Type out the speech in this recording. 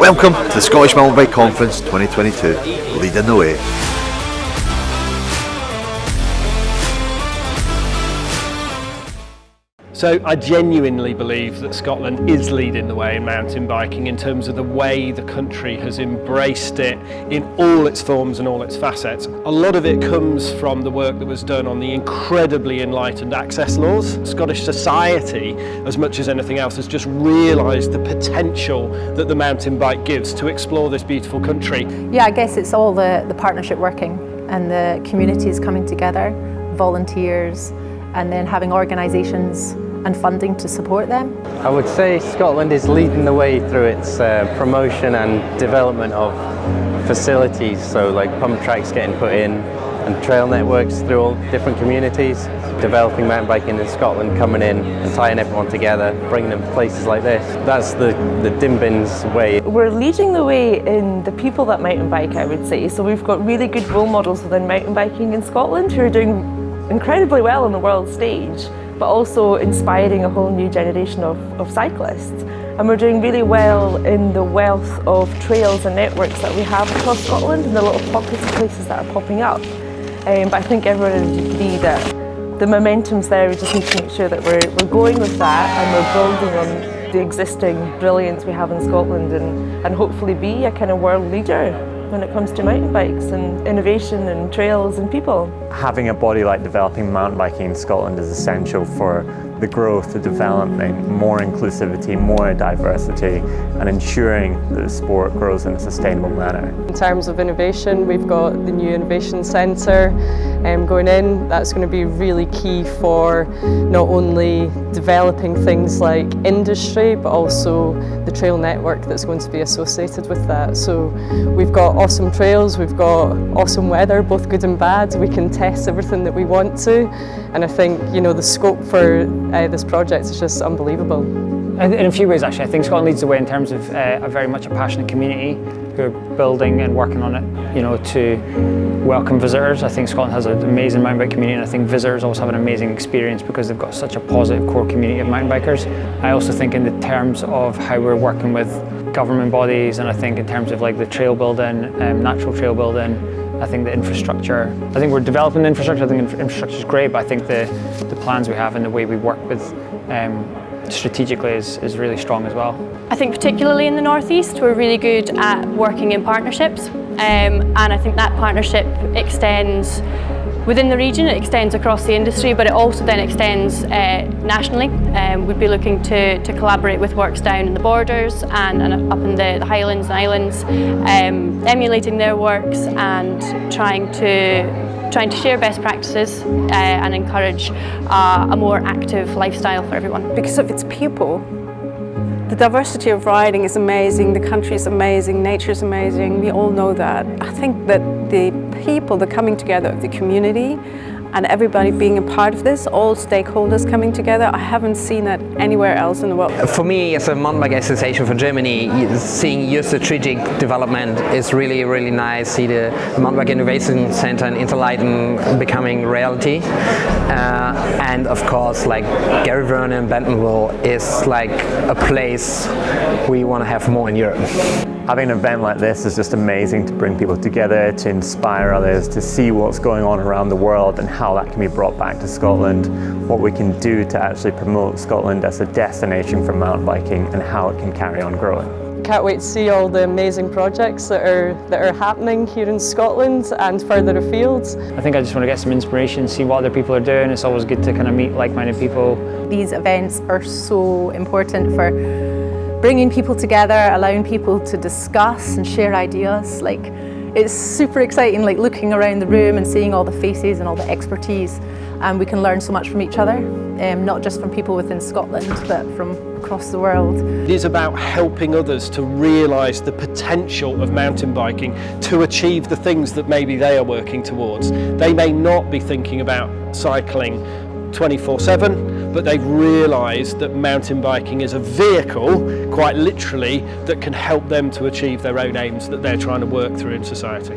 Welcome to the Scottish Mountain Bike Conference 2022, leading the way. So I genuinely believe that Scotland is leading the way in mountain biking in terms of the way the country has embraced it in all its forms and all its facets. A lot of it comes from the work that was done on the incredibly enlightened access laws. Scottish society, as much as anything else, has just realised the potential that the mountain bike gives to explore this beautiful country. Yeah, I guess it's all the partnership working and the communities coming together, volunteers, and then having organisations and funding to support them. I would say Scotland is leading the way through its promotion and development of facilities, so like pump tracks getting put in and trail networks through all different communities, developing mountain biking in Scotland, coming in and tying everyone together, bringing them to places like this. That's the Dimbins way. We're leading the way in the people that mountain bike, I would say. So we've got really good role models within mountain biking in Scotland who are doing incredibly well on the world stage, but also inspiring a whole new generation of cyclists. And we're doing really well in the wealth of trails and networks that we have across Scotland and the little pockets of places that are popping up. But I think everyone would agree that the momentum's there. We just need to make sure that we're going with that and we're building on the existing brilliance we have in Scotland and hopefully be a kind of world leader when it comes to mountain bikes and innovation and trails and people. Having a body like developing mountain biking in Scotland is essential for the growth, the development, more inclusivity, more diversity, and ensuring that the sport grows in a sustainable manner. In terms of innovation, we've got the new innovation centre going in. That's going to be really key for not only developing things like industry, but also the trail network that's going to be associated with that. So we've got awesome trails, we've got awesome weather, both good and bad. We can test everything that we want to, and I think the scope for this project is just unbelievable. In a few ways, actually, I think Scotland leads the way in terms of a very much a passionate community who are building and working on it, to welcome visitors. I think Scotland has an amazing mountain bike community, and I think visitors also have an amazing experience because they've got such a positive core community of mountain bikers. I also think in the terms of how we're working with government bodies, and I think in terms of like the trail building, natural trail building, I think the infrastructure, I think we're developing the infrastructure. I think infrastructure is great, but I think the plans we have and the way we work with strategically is really strong as well. I think particularly in the northeast we're really good at working in partnerships, and I think that partnership extends within the region, it extends across the industry, but it also then extends nationally. We'd be looking to collaborate with works down in the borders and up in the Highlands and Islands, emulating their works and trying to share best practices and encourage a more active lifestyle for everyone. Because of its people. The diversity of riding is amazing, the country is amazing, nature is amazing, we all know that. I think that the people, the coming together of the community and everybody being a part of this, all stakeholders coming together, I haven't seen that anywhere else in the world. For me, as a mountain bike association for Germany, seeing your strategic development is really, really nice. See the Mountain Bike Innovation Center in Interleithen becoming reality. And of course, like Gary Vernon, Bentonville is like a place we want to have more in Europe. Having an event like this is just amazing to bring people together, to inspire others, to see what's going on around the world and how that can be brought back to Scotland, what we can do to actually promote Scotland as a destination for mountain biking and how it can carry on growing. Can't wait to see all the amazing projects that are happening here in Scotland and further afield. I think I just want to get some inspiration, see what other people are doing. It's always good to kind of meet like-minded people. These events are so important for bringing people together, allowing people to discuss and share ideas. Like, it's super exciting, like looking around the room and seeing all the faces and all the expertise, and we can learn so much from each other, not just from people within Scotland, but from across the world. It is about helping others to realise the potential of mountain biking to achieve the things that maybe they are working towards. They may not be thinking about cycling 24/7, but they've realised that mountain biking is a vehicle, quite literally, that can help them to achieve their own aims that they're trying to work through in society.